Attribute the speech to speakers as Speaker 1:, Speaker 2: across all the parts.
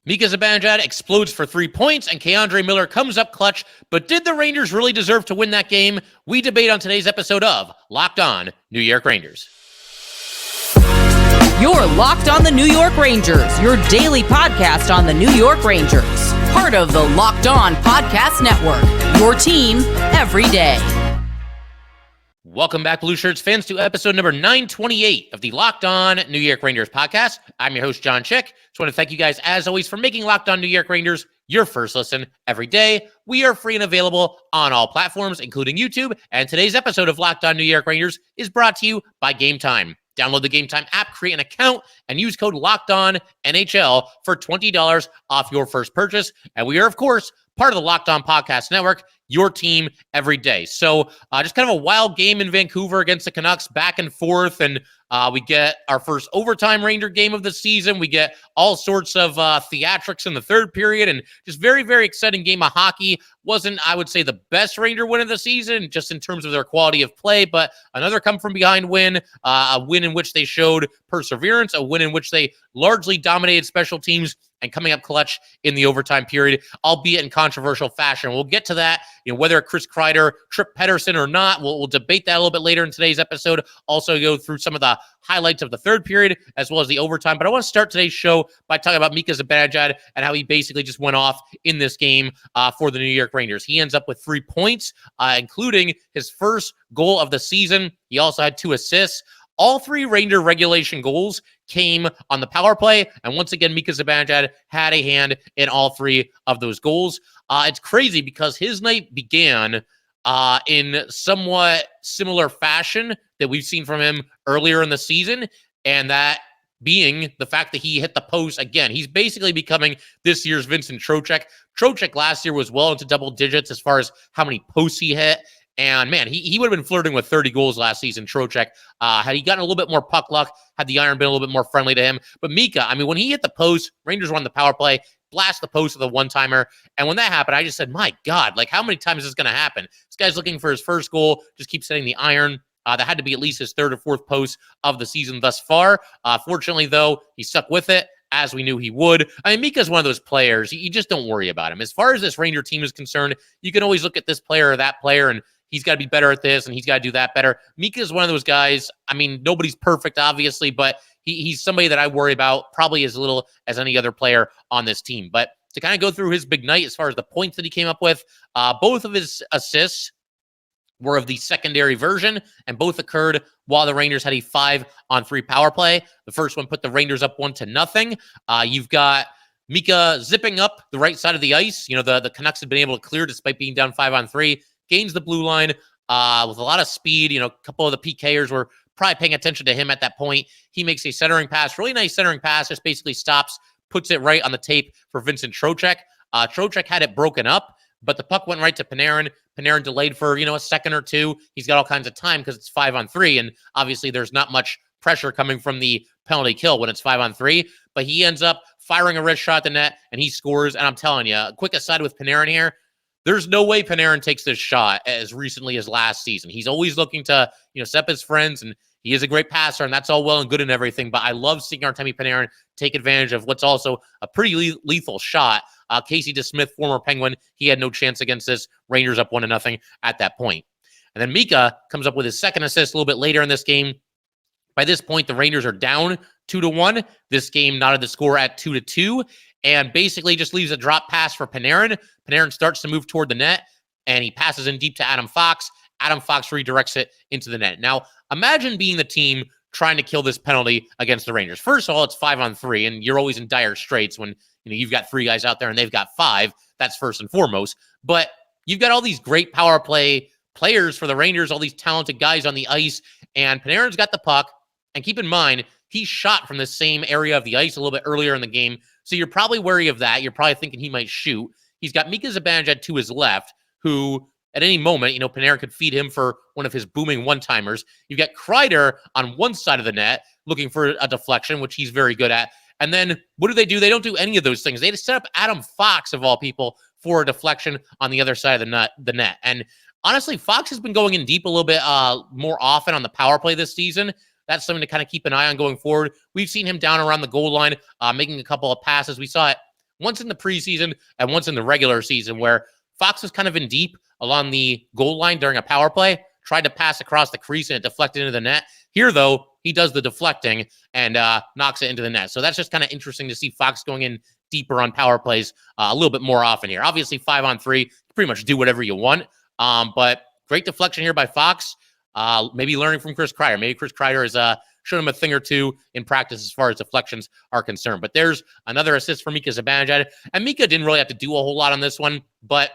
Speaker 1: Mika Zibanejad explodes for 3 points, and K'Andre Miller comes up clutch. But did the Rangers really deserve to win that game? We debate on today's episode of Locked On New York Rangers.
Speaker 2: You're Locked On the New York Rangers, your daily podcast on the New York Rangers. Part of the Locked On Podcast Network, your team every day.
Speaker 1: Welcome back, Blue Shirts fans, to episode number 928 of the Locked On New York Rangers podcast. I'm your host, John Chick. Just want to thank you guys, as always, for making Locked On New York Rangers your first listen every day. We are free and available on all platforms, including YouTube. And today's episode of Locked On New York Rangers is brought to you by Game Time. Download the Game Time app, create an account, and use code LOCKEDONNHL for $20 off your first purchase. And we are, of course, part of the Locked On Podcast Network, your team every day. So just kind of a wild game in Vancouver against the Canucks, back and forth, and we get our first overtime Ranger game of the season. We get all sorts of theatrics in the third period, and just very, very exciting game of hockey. Wasn't, I would say, the best Ranger win of the season, just in terms of their quality of play, but another come-from-behind win, a win in which they showed perseverance, a win in which they largely dominated special teams, and coming up clutch in the overtime period, albeit in controversial fashion. We'll get to that, whether Chris Kreider tripped Petterson or not. We'll debate that a little bit later in today's episode. Also go through some of the highlights of the third period as well as the overtime. But I want to start today's show by talking about Mika Zibanejad and how he basically just went off in this game for the New York Rangers. He ends up with 3 points, including his first goal of the season. He also had 2 assists. All 3 Ranger regulation goals came on the power play, and once again, Mika Zibanejad had a hand in all 3 of those goals. It's crazy because his night began in somewhat similar fashion that we've seen from him earlier in the season, and that being the fact that he hit the post again. He's basically becoming this year's Vincent Trocheck. Trocheck last year was well into double digits as far as how many posts he hit. And, man, he would have been flirting with 30 goals last season, Trocheck. Had he gotten a little bit more puck luck, had the iron been a little bit more friendly to him. But Mika, when he hit the post, Rangers won the power play, blast the post with a one-timer. And when that happened, I just said, my God, how many times is this going to happen? This guy's looking for his first goal, just keeps hitting the iron. That had to be at least his 3rd or 4th post of the season thus far. Fortunately, though, he stuck with it, as we knew he would. Mika's one of those players. You just don't worry about him. As far as this Ranger team is concerned, you can always look at this player or that player, and he's got to be better at this, and he's got to do that better. Mika is one of those guys. Nobody's perfect, obviously, but he's somebody that I worry about probably as little as any other player on this team. But to kind of go through his big night as far as the points that he came up with, both of his assists were of the secondary version, and both occurred while the Rangers had a 5-on-3 power play. The first one put the Rangers up 1-0. You've got Mika zipping up the right side of the ice. The Canucks have been able to clear despite being down 5-on-3. Gains the blue line with a lot of speed. A couple of the PKers were probably paying attention to him at that point. He makes a centering pass, really nice centering pass, just basically stops, puts it right on the tape for Vincent Trocheck. Trocheck had it broken up, but the puck went right to Panarin. Panarin delayed for, a second or two. He's got all kinds of time because it's 5-on-3, and obviously there's not much pressure coming from the penalty kill when it's 5-on-3, but he ends up firing a wrist shot at the net, and he scores. And I'm telling you, a quick aside with Panarin here, there's no way Panarin takes this shot as recently as last season. He's always looking to, set up his friends, and he is a great passer, and that's all well and good and everything. But I love seeing Artemi Panarin take advantage of what's also a pretty lethal shot. Casey DeSmith, former Penguin, he had no chance against this. Rangers up 1-0 at that point. And then Mika comes up with his second assist a little bit later in this game. By this point, the Rangers are down 2-1. This game knotted the score at 2-2. And basically just leaves a drop pass for Panarin. Panarin starts to move toward the net, and he passes in deep to Adam Fox. Adam Fox redirects it into the net. Now, imagine being the team trying to kill this penalty against the Rangers. First of all, it's 5-on-3, and you're always in dire straits when you've got 3 guys out there and they've got 5. That's first and foremost. But you've got all these great power play players for the Rangers, all these talented guys on the ice, and Panarin's got the puck. And keep in mind, he shot from the same area of the ice a little bit earlier in the game. So you're probably wary of that. You're probably thinking he might shoot. He's got Mika Zibanejad to his left, who at any moment, Panarin could feed him for one of his booming one-timers. You've got Kreider on one side of the net looking for a deflection, which he's very good at. And then what do? They don't do any of those things. They just set up Adam Fox, of all people, for a deflection on the other side of the net. And honestly, Fox has been going in deep a little bit more often on the power play this season. That's something to kind of keep an eye on going forward. We've seen him down around the goal line, making a couple of passes. We saw it once in the preseason and once in the regular season, where Fox was kind of in deep along the goal line during a power play, tried to pass across the crease and it deflected into the net. Here, though, he does the deflecting and knocks it into the net. So that's just kind of interesting to see Fox going in deeper on power plays a little bit more often here. Obviously, 5-on-3, you pretty much do whatever you want. But great deflection here by Fox. Maybe learning from Chris Kreider. Maybe Chris Kreider has shown him a thing or two in practice as far as deflections are concerned. But there's another assist for Mika Zibanejad. And Mika didn't really have to do a whole lot on this one. But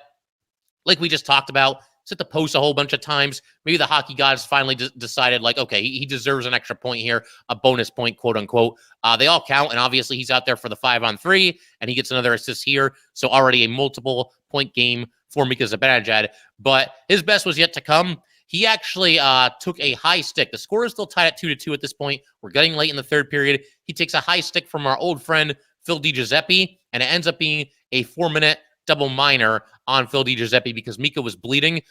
Speaker 1: like we just talked about, set the post a whole bunch of times. Maybe the hockey gods finally decided, like, okay, he deserves an extra point here, a bonus point, quote unquote. They all count, and obviously he's out there for the 5-on-3, and he gets another assist here. So already a multiple point game for Mika Zibanejad. But his best was yet to come. He actually took a high stick. The score is still tied at 2-2 at this point. We're getting late in the third period. He takes a high stick from our old friend Phil DiGiuseppe, and it ends up being a 4-minute double minor on Phil DiGiuseppe because Mika was bleeding.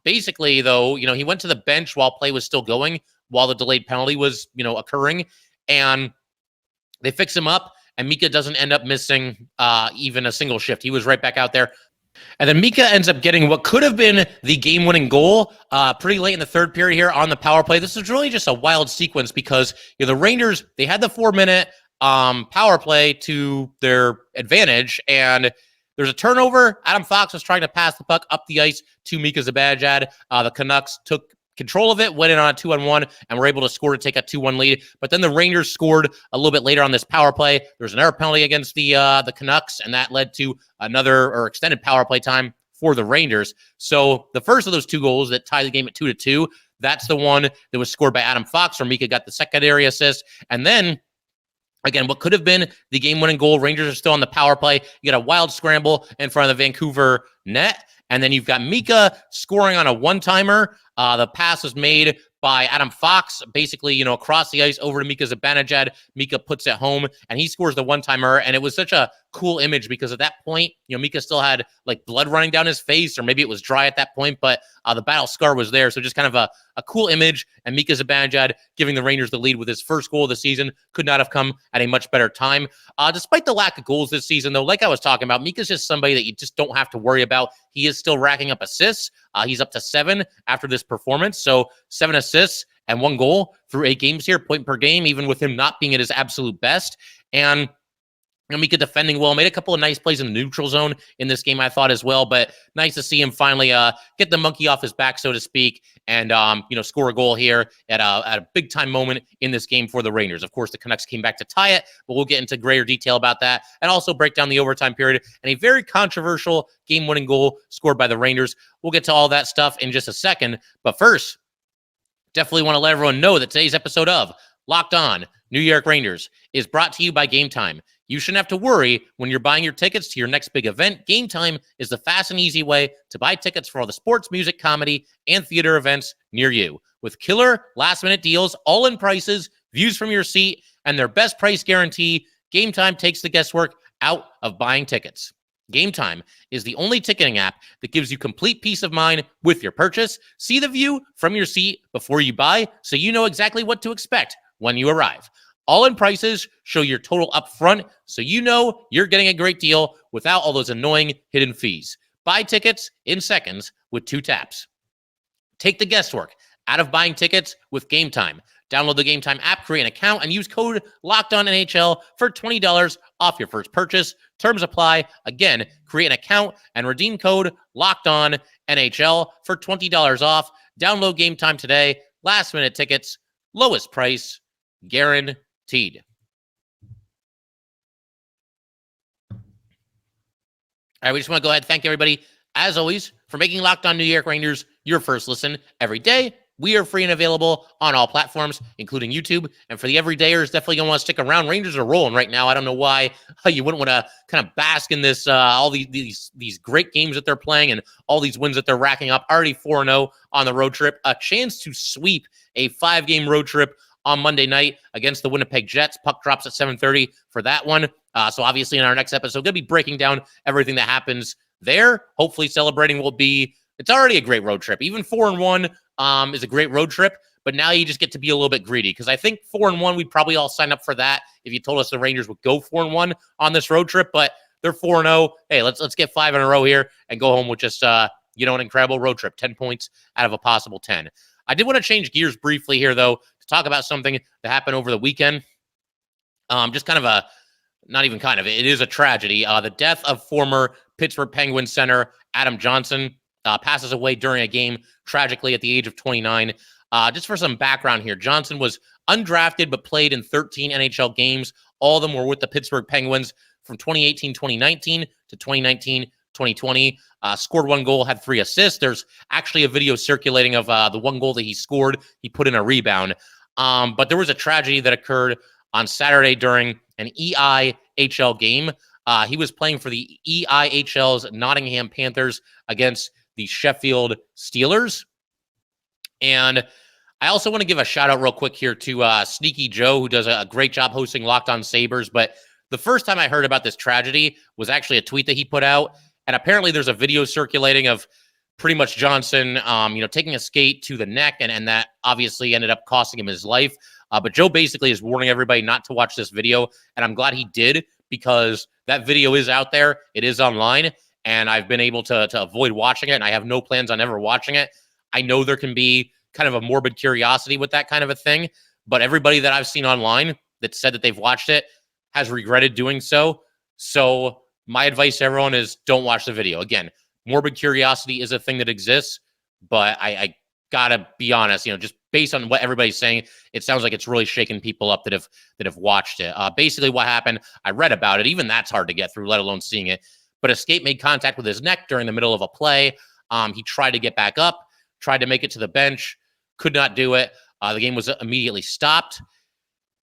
Speaker 1: Basically, though, he went to the bench while play was still going, while the delayed penalty was, occurring, and they fix him up, and Mika doesn't end up missing even a single shift. He was right back out there. And then Mika ends up getting what could have been the game-winning goal pretty late in the third period here on the power play. This is really just a wild sequence because the Rangers, they had the 4-minute power play to their advantage, and there's a turnover. Adam Fox was trying to pass the puck up the ice to Mika Zibanejad. The Canucks took control of it, went in on a 2-on-1, and were able to score to take a 2-1 lead. But then the Rangers scored a little bit later on this power play. There was an error penalty against the Canucks, and that led to another extended power play time for the Rangers. So the first of those two goals that tied the game at 2-2, that's the one that was scored by Adam Fox, where Mika got the secondary assist. And then again, what could have been the game-winning goal, Rangers are still on the power play. You got a wild scramble in front of the Vancouver net, and then you've got Mika scoring on a one-timer. The pass was made by Adam Fox, basically, across the ice over to Mika Zibanejad. Mika puts it home, and he scores the one-timer, and it was such a cool image because at that point, Mika still had, blood running down his face, or maybe it was dry at that point, but the battle scar was there, so just kind of a cool image, and Mika Zibanejad giving the Rangers the lead with his first goal of the season. Could not have come at a much better time. Despite the lack of goals this season, though, like I was talking about, Mika's just somebody that you just don't have to worry about. He is still racking up assists. He's up to 7 after this performance, so 7 assists and 1 goal through 8 games here, point per game, even with him not being at his absolute best. And Mika defending well, made a couple of nice plays in the neutral zone in this game, I thought, as well. But nice to see him finally get the monkey off his back, so to speak, and score a goal here at a big time moment in this game for the Rangers. Of course, the Canucks came back to tie it, but we'll get into greater detail about that and also break down the overtime period and a very controversial game-winning goal scored by the Rangers. We'll get to all that stuff in just a second, but first, definitely want to let everyone know that today's episode of Locked On New York Rangers is brought to you by Game Time. You shouldn't have to worry when you're buying your tickets to your next big event. Game Time is the fast and easy way to buy tickets for all the sports, music, comedy, and theater events near you. With killer last-minute deals, all-in prices, views from your seat, and their best price guarantee, Game Time takes the guesswork out of buying tickets. Game Time is the only ticketing app that gives you complete peace of mind with your purchase. See the view from your seat before you buy, so you know exactly what to expect when you arrive. All-in prices show your total up front, so you know you're getting a great deal without all those annoying hidden fees. Buy tickets in seconds with 2 taps. Take the guesswork out of buying tickets with Game Time. Download the Game Time app, create an account, and use code LOCKEDONNHL for $20 off your first purchase. Terms apply. Again, create an account and redeem code LOCKEDONNHL for $20 off. Download Game Time today. Last-minute tickets, lowest price, guaranteed. All right, we just want to go ahead and thank everybody, as always, for making Locked On New York Rangers your first listen every day. We are free and available on all platforms, including YouTube. And for the everydayers, definitely going to want to stick around. Rangers are rolling right now. I don't know why you wouldn't want to kind of bask in this, all these great games that they're playing and all these wins that they're racking up. Already 4-0 on the road trip. A chance to sweep a 5-game road trip on Monday night against the Winnipeg Jets. Puck drops at 7:30 for that one. So obviously in our next episode, going to be breaking down everything that happens there. Hopefully celebrating will be, it's already a great road trip. Even 4-1 is a great road trip, but now you just get to be a little bit greedy, because I think 4-1, we'd probably all sign up for that if you told us the Rangers would go 4-1 on this road trip, but they're 4-0. Hey, let's get 5 in a row here and go home with just, an incredible road trip, 10 points out of a possible 10. I did want to change gears briefly here, though, to talk about something that happened over the weekend. Just kind of it is a tragedy. The death of former Pittsburgh Penguins center Adam Johnson passes away during a game, tragically, at the age of 29. Just for some background here, Johnson was undrafted but played in 13 NHL games. All of them were with the Pittsburgh Penguins from 2018-2019 to 2019-2020. Scored 1 goal, had 3 assists. There's actually a video circulating of the 1 goal that he scored. He put in a rebound. But there was a tragedy that occurred on Saturday during an EIHL game. He was playing for the EIHL's Nottingham Panthers against the Sheffield Steelers. And I also want to give a shout out real quick here to Sneaky Joe, who does a great job hosting Locked On Sabres. But the first time I heard about this tragedy was actually a tweet that he put out. And apparently there's a video circulating of pretty much Johnson, taking a skate to the neck, and that obviously ended up costing him his life. But Joe basically is warning everybody not to watch this video, and I'm glad he did, because that video is out there. It is online, and I've been able to avoid watching it, and I have no plans on ever watching it. I know there can be kind of a morbid curiosity with that kind of a thing, but everybody that I've seen online that said that they've watched it has regretted doing so. So my advice to everyone is don't watch the video. Again, morbid curiosity is a thing that exists, but I gotta be honest, just based on what everybody's saying, it sounds like it's really shaking people up that have watched it. Basically what happened, I read about it. Even that's hard to get through, let alone seeing it. But a skate made contact with his neck during the middle of a play. He tried to get back up, tried to make it to the bench, could not do it. The game was immediately stopped.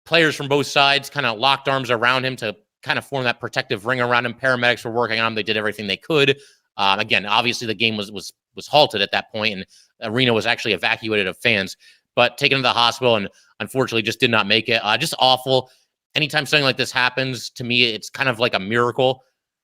Speaker 1: Players from both sides kind of locked arms around him to kind of form that protective ring around him. Paramedics were working on him. They did everything they could. Again, obviously the game was halted at that point, and the arena was actually evacuated of fans, but taken to the hospital, and unfortunately just did not make it. Just awful. Anytime something like this happens, to me, it's kind of like a miracle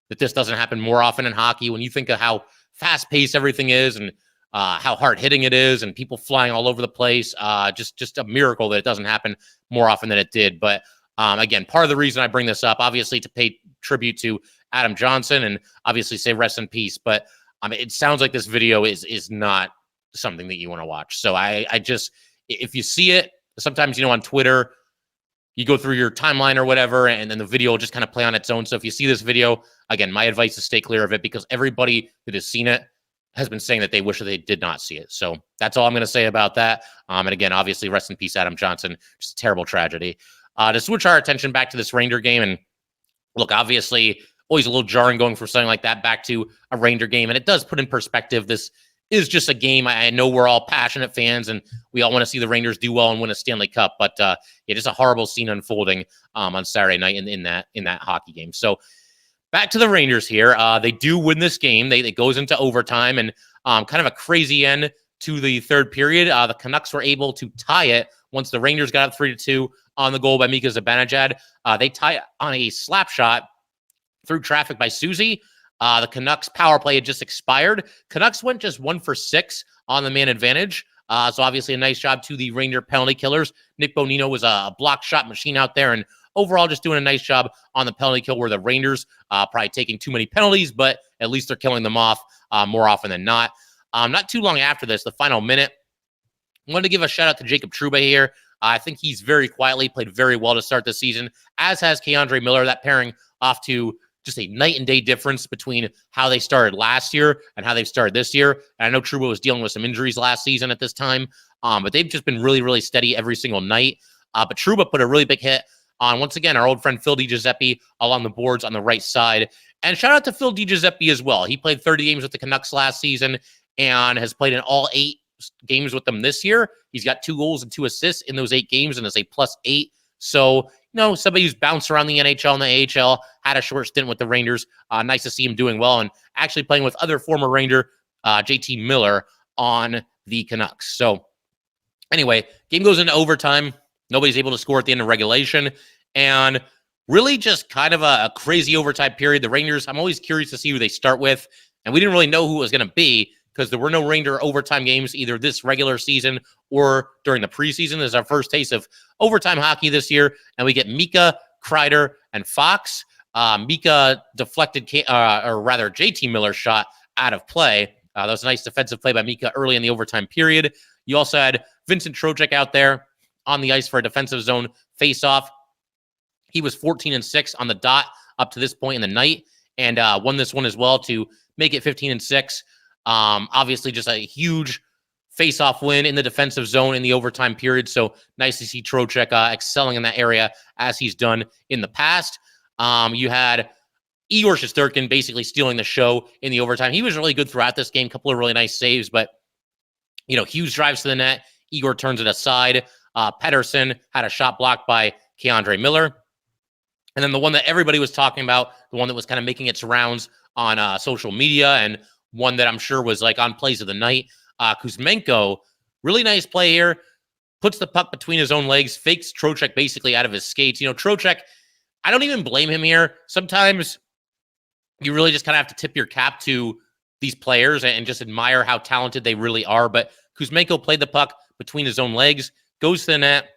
Speaker 1: that this doesn't happen more often in hockey. When you think of how fast-paced everything is, and how hard-hitting it is, and people flying all over the place, just a miracle that it doesn't happen more often than it did. But again, part of the reason I bring this up, obviously to pay tribute to Adam Johnson, and obviously say rest in peace. But it sounds like this video is not something that you want to watch. So I just, if you see it, sometimes, on Twitter, you go through your timeline or whatever, and then the video will just kind of play on its own. So if you see this video, again, my advice is stay clear of it, because everybody that has seen it has been saying that they wish that they did not see it. So that's all I'm going to say about that. And again, obviously, rest in peace, Adam Johnson. Just a terrible tragedy. To switch our attention back to this Ranger game, and look, obviously, always a little jarring going from something like that back to a Ranger game, and it does put in perspective, this is just a game. I know we're all passionate fans, and we all want to see the Rangers do well and win a Stanley Cup, but it is a horrible scene unfolding on Saturday night in that hockey game. So back to the Rangers here. They do win this game. It goes into overtime, and kind of a crazy end to the third period. The Canucks were able to tie it once the Rangers got up 3-2 on the goal by Mika Zibanejad. They tie it on a slap shot through traffic by Susie. The Canucks power play had just expired. Canucks went just 1 for 6 on the man advantage. So obviously a nice job to the Ranger penalty killers. Nick Bonino was a block shot machine out there, and overall just doing a nice job on the penalty kill, where the Rangers probably taking too many penalties, but at least they're killing them off more often than not. Not too long after this, the final minute, I wanted to give a shout out to Jacob Trouba here. I think he's very quietly played very well to start the season, as has Keandre Miller. That pairing off to just a night and day difference between how they started last year and how they've started this year. And I know Trouba was dealing with some injuries last season at this time, but they've just been really, really steady every single night. But Trouba put a really big hit on, once again, our old friend Phil DiGiuseppe along the boards on the right side. And shout out to Phil DiGiuseppe as well. He played 30 games with the Canucks last season and has played in all 8 games with them this year. He's got 2 goals and 2 assists in those 8 games and is a +8. So, somebody who's bounced around the NHL and the AHL, had a short stint with the Rangers. Nice to see him doing well, and actually playing with other former Ranger, JT Miller, on the Canucks. So anyway, game goes into overtime. Nobody's able to score at the end of regulation, and really just kind of a crazy overtime period. The Rangers, I'm always curious to see who they start with, and we didn't really know who it was going to be, because there were no Ranger overtime games either this regular season or during the preseason. This is our first taste of overtime hockey this year, and we get Mika, Kreider, and Fox. Mika deflected, JT Miller's shot out of play. That was a nice defensive play by Mika early in the overtime period. You also had Vincent Trocheck out there on the ice for a defensive zone face-off. He was 14-6 on the dot up to this point in the night, and won this one as well to make it 15-6. Obviously, just a huge face-off win in the defensive zone in the overtime period. So nice to see Trocheck excelling in that area as he's done in the past. You had Igor Shesterkin basically stealing the show in the overtime. He was really good throughout this game. Couple of really nice saves, but huge drives to the net. Igor turns it aside. Petterson had a shot blocked by Kreider Miller. And then the one that everybody was talking about, the one that was kind of making its rounds on social media, and one that I'm sure was like on plays of the night, Kuzmenko, really nice play here. Puts the puck between his own legs, fakes Trocheck basically out of his skates. Trocheck, I don't even blame him here. Sometimes you really just kind of have to tip your cap to these players and just admire how talented they really are. But Kuzmenko played the puck between his own legs, goes to the net.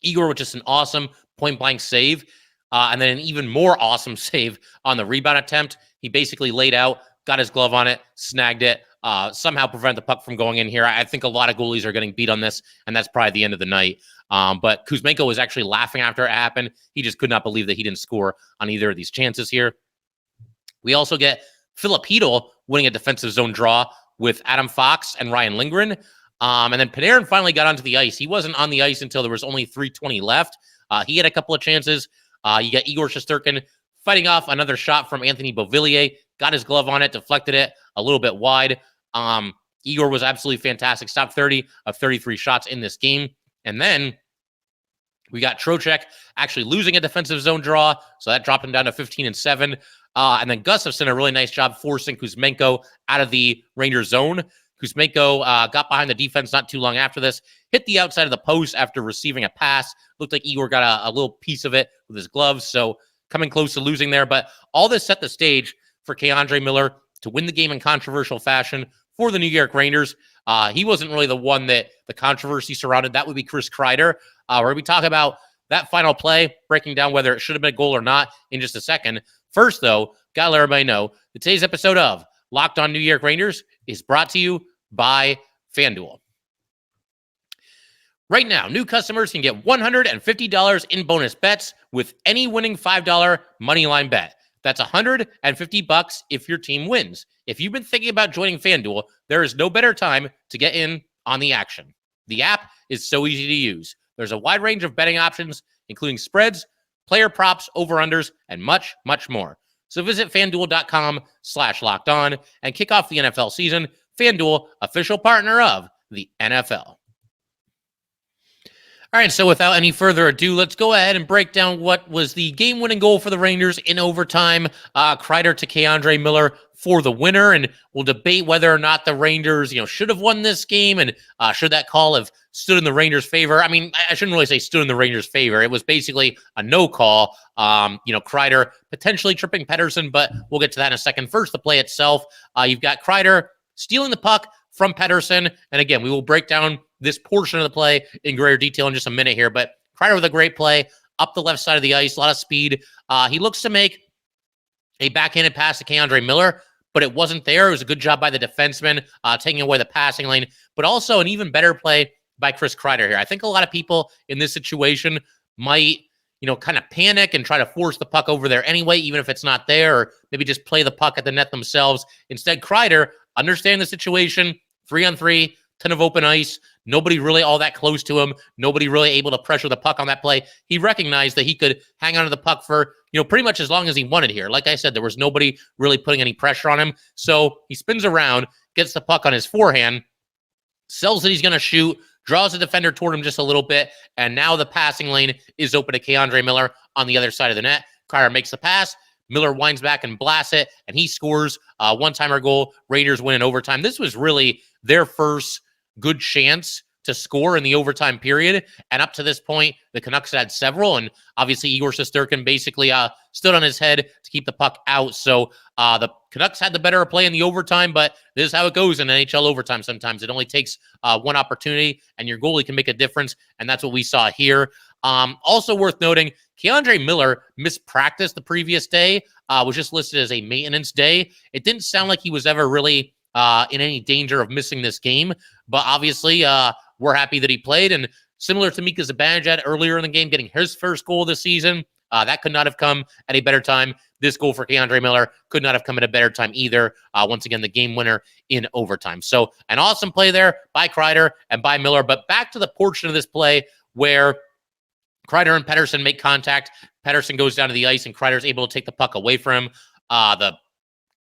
Speaker 1: Igor with just an awesome point-blank save. And then an even more awesome save on the rebound attempt. He basically laid out, got his glove on it, snagged it, somehow prevent the puck from going in here. I think a lot of goalies are getting beat on this, and that's probably the end of the night. But Kuzmenko was actually laughing after it happened. He just could not believe that he didn't score on either of these chances here. We also get Philip Hedl winning a defensive zone draw with Adam Fox and Ryan Lindgren. And then Panarin finally got onto the ice. He wasn't on the ice until there was only 3:20 left. He had a couple of chances. You got Igor Shesterkin fighting off another shot from Anthony Beauvillier, got his glove on it, deflected it a little bit wide. Igor was absolutely fantastic. Stopped 30 of 33 shots in this game. And then we got Trocheck actually losing a defensive zone draw, so that dropped him down to 15-7. And then Gustafsson, a really nice job forcing Kuzmenko out of the Rangers zone. Kuzmenko got behind the defense not too long after this, hit the outside of the post after receiving a pass. Looked like Igor got a little piece of it with his gloves, so coming close to losing there. But all this set the stage for Kreider Miller to win the game in controversial fashion for the New York Rangers. He wasn't really the one that the controversy surrounded. That would be Chris Kreider. Where we talk about that final play, breaking down whether it should have been a goal or not in just a second. First, though, gotta let everybody know that today's episode of Locked On New York Rangers is brought to you by FanDuel. Right now, new customers can get $150 in bonus bets with any winning $5 moneyline bet. That's $150 if your team wins. If you've been thinking about joining FanDuel, there is no better time to get in on the action. The app is so easy to use. There's a wide range of betting options, including spreads, player props, over-unders, and much, much more. So visit FanDuel.com/lockedon and kick off the NFL season. FanDuel, official partner of the NFL. All right, so without any further ado, let's go ahead and break down what was the game-winning goal for the Rangers in overtime. Kreider to Kreider Miller for the winner, and we'll debate whether or not the Rangers, should have won this game, and should that call have stood in the Rangers' favor. I mean, I shouldn't really say stood in the Rangers' favor. It was basically a no call. Kreider potentially tripping Petterson, but we'll get to that in a second. First, the play itself. You've got Kreider stealing the puck from Petterson, and again, we will break down this portion of the play in greater detail in just a minute here, but Kreider with a great play up the left side of the ice, a lot of speed. He looks to make a backhanded pass to Kreider Miller, but it wasn't there. It was a good job by the defenseman, taking away the passing lane, but also an even better play by Chris Kreider here. I think a lot of people in this situation might, kind of panic and try to force the puck over there anyway, even if it's not there, or maybe just play the puck at the net themselves. Instead, Kreider, understanding the situation, 3-on-3, ton of open ice, nobody really all that close to him, nobody really able to pressure the puck on that play. He recognized that he could hang on to the puck for, pretty much as long as he wanted here. Like I said, there was nobody really putting any pressure on him. So he spins around, gets the puck on his forehand, sells that he's going to shoot, draws the defender toward him just a little bit, and now the passing lane is open to Kreider Miller on the other side of the net. Kreider makes the pass, Miller winds back and blasts it, and he scores a one-timer goal. Raiders win in overtime. This was really their first good chance to score in the overtime period. And up to this point, the Canucks had several. And obviously, Igor Shesterkin basically stood on his head to keep the puck out. So the Canucks had the better play in the overtime, but this is how it goes in NHL overtime sometimes. It only takes one opportunity, and your goalie can make a difference. And that's what we saw here. Also worth noting, K'Andre Miller missed practice the previous day, was just listed as a maintenance day. It didn't sound like he was ever really in any danger of missing this game, but obviously we're happy that he played. And similar to Mika Zibanejad earlier in the game, getting his first goal this season, that could not have come at a better time. This goal for K'Andre Miller could not have come at a better time either. Once again, the game winner in overtime. So an awesome play there by Kreider and by Miller. But back to the portion of this play where Kreider and Petterson make contact. Petterson goes down to the ice, and Kreider's able to take the puck away from him. The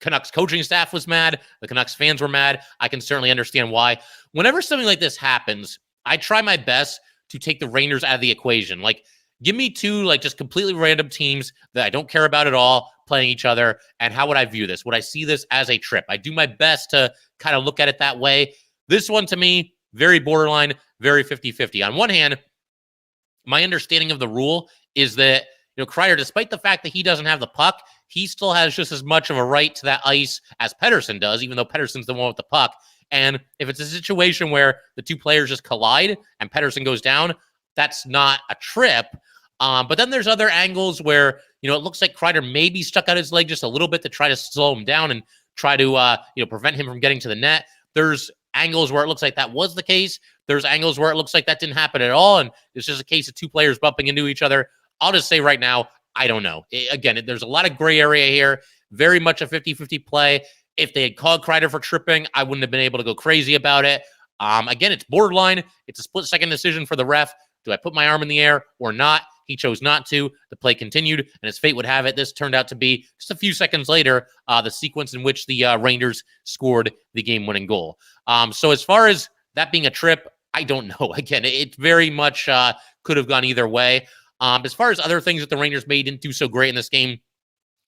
Speaker 1: Canucks coaching staff was mad. The Canucks fans were mad. I can certainly understand why. Whenever something like this happens, I try my best to take the Rangers out of the equation. Like, give me two, like, just completely random teams that I don't care about at all playing each other, and how would I view this? Would I see this as a trip? I do my best to kind of look at it that way. This one, to me, very borderline, very 50-50. On one hand, my understanding of the rule is that, Kreider, despite the fact that he doesn't have the puck, he still has just as much of a right to that ice as Petterson does, even though Petterson's the one with the puck. And if it's a situation where the two players just collide and Petterson goes down, that's not a trip. But then there's other angles where, it looks like Kreider maybe stuck out his leg just a little bit to try to slow him down and try to, prevent him from getting to the net. There's angles where it looks like that was the case. There's angles where it looks like that didn't happen at all, and it's just a case of two players bumping into each other. I'll just say right now, I don't know. Again, there's a lot of gray area here. Very much a 50-50 play. If they had called Kreider for tripping, I wouldn't have been able to go crazy about it. Again, it's borderline. It's a split-second decision for the ref. Do I put my arm in the air or not? He chose not to. The play continued, and as fate would have it, this turned out to be just a few seconds later, the sequence in which the Rangers scored the game-winning goal. So as far as that being a trip, I don't know. Again, it very much could have gone either way. As far as other things that the Rangers didn't do so great in this game,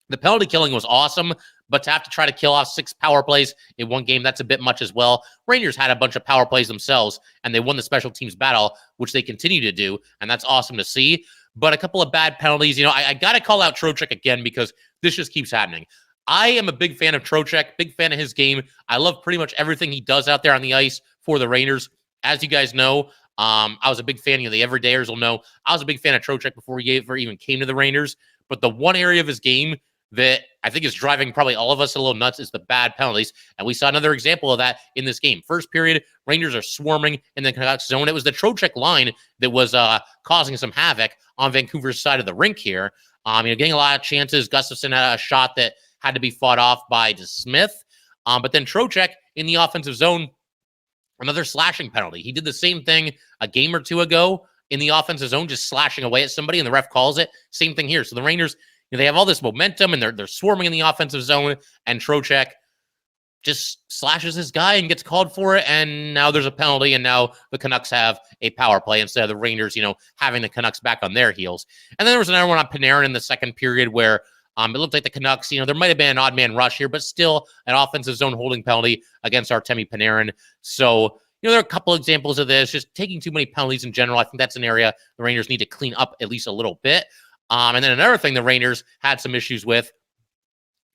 Speaker 1: the penalty killing was awesome, but to have to try to kill off 6 power plays in one game, that's a bit much as well. Rangers had a bunch of power plays themselves, and they won the special teams battle, which they continue to do, and that's awesome to see. But a couple of bad penalties. I got to call out Trocheck again because this just keeps happening. I am a big fan of Trocheck, big fan of his game. I love pretty much everything he does out there on the ice for the Rangers. As you guys know, I was a big fan. The everydayers will know I was a big fan of Trocheck before he even came to the Rangers. But the one area of his game that I think is driving probably all of us a little nuts is the bad penalties. And we saw another example of that in this game. First period, Rangers are swarming in the Canucks zone. It was the Trocheck line that was causing some havoc on Vancouver's side of the rink here. Getting a lot of chances. Gustafsson had a shot that had to be fought off by Smith. But then Trocheck in the offensive zone, another slashing penalty. He did the same thing a game or two ago in the offensive zone, just slashing away at somebody, and the ref calls it. Same thing here. So the Rangers, they have all this momentum, and they're swarming in the offensive zone, and Trocheck just slashes his guy and gets called for it, and now there's a penalty, and now the Canucks have a power play instead of the Rangers, having the Canucks back on their heels. And then there was another one on Panarin in the second period where it looked like the Canucks, there might have been an odd man rush here, but still an offensive zone holding penalty against Artemi Panarin. So, there are a couple examples of this, just taking too many penalties in general. I think that's an area the Rangers need to clean up at least a little bit. And then another thing the Rangers had some issues with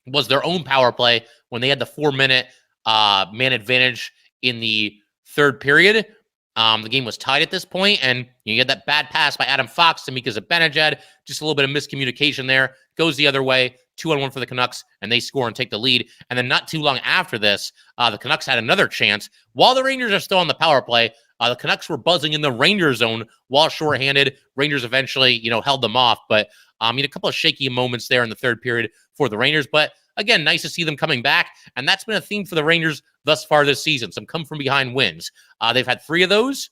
Speaker 1: was their own power play when they had the 4-minute man advantage in the third period. The game was tied at this point, and you had that bad pass by Adam Fox to Mika Zibanejad. Just a little bit of miscommunication there. Goes the other way, 2-on-1 for the Canucks, and they score and take the lead. And then not too long after this, the Canucks had another chance. While the Rangers are still on the power play, the Canucks were buzzing in the Rangers zone while shorthanded. Rangers eventually, held them off. But a couple of shaky moments there in the third period for the Rangers. But again, nice to see them coming back. And that's been a theme for the Rangers thus far this season. Some come-from-behind wins. They've had 3 of those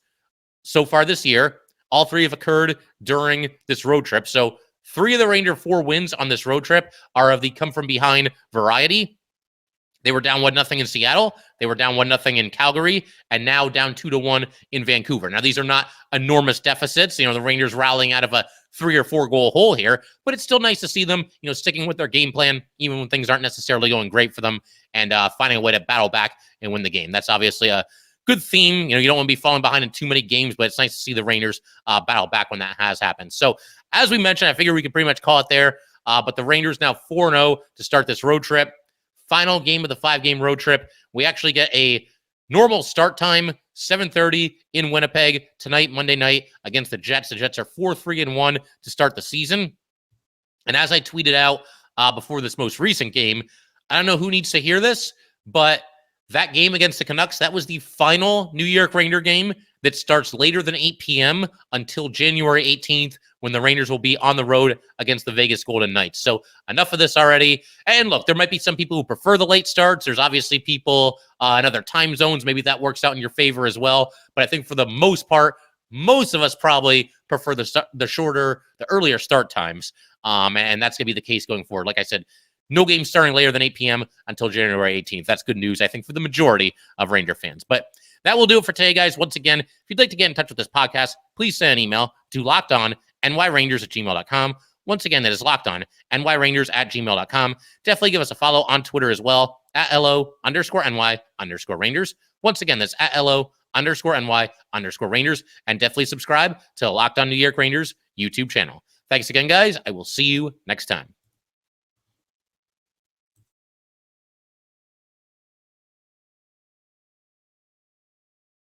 Speaker 1: so far this year. All 3 have occurred during this road trip. So 3 of the Ranger 4 wins on this road trip are of the come-from-behind variety. They were down 1-0 in Seattle. They were down 1-0 in Calgary, and now down 2-1 in Vancouver. Now, these are not enormous deficits. The Rangers rallying out of a 3 or 4 goal hole here, but it's still nice to see them, sticking with their game plan, even when things aren't necessarily going great for them, and finding a way to battle back and win the game. That's obviously a good theme. You don't want to be falling behind in too many games, but it's nice to see the Rangers battle back when that has happened. So as we mentioned, I figure we could pretty much call it there. But the Rangers now 4-0 to start this road trip. Final game of the 5-game road trip. We actually get a normal start time, 7:30 in Winnipeg tonight, Monday night, against the Jets. The Jets are 4-3-1 to start the season. And as I tweeted out before this most recent game, I don't know who needs to hear this, but that game against the Canucks, that was the final New York Ranger game that starts later than 8 p.m. until January 18th, when the Rangers will be on the road against the Vegas Golden Knights. So enough of this already. And look, there might be some people who prefer the late starts. There's obviously people in other time zones. Maybe that works out in your favor as well. But I think for the most part, most of us probably prefer the earlier start times. And that's going to be the case going forward. Like I said, no game starting later than 8 p.m. until January 18th. That's good news, I think, for the majority of Ranger fans. But that will do it for today, guys. Once again, if you'd like to get in touch with this podcast, please send an email to lockedonnyrangers@gmail.com. Once again, that is lockedonnyrangers@gmail.com. Definitely give us a follow on Twitter as well, @LO_NY_Rangers. Once again, that's @LO_NY_Rangers. And definitely subscribe to the Locked On New York Rangers YouTube channel. Thanks again, guys. I will see you next time.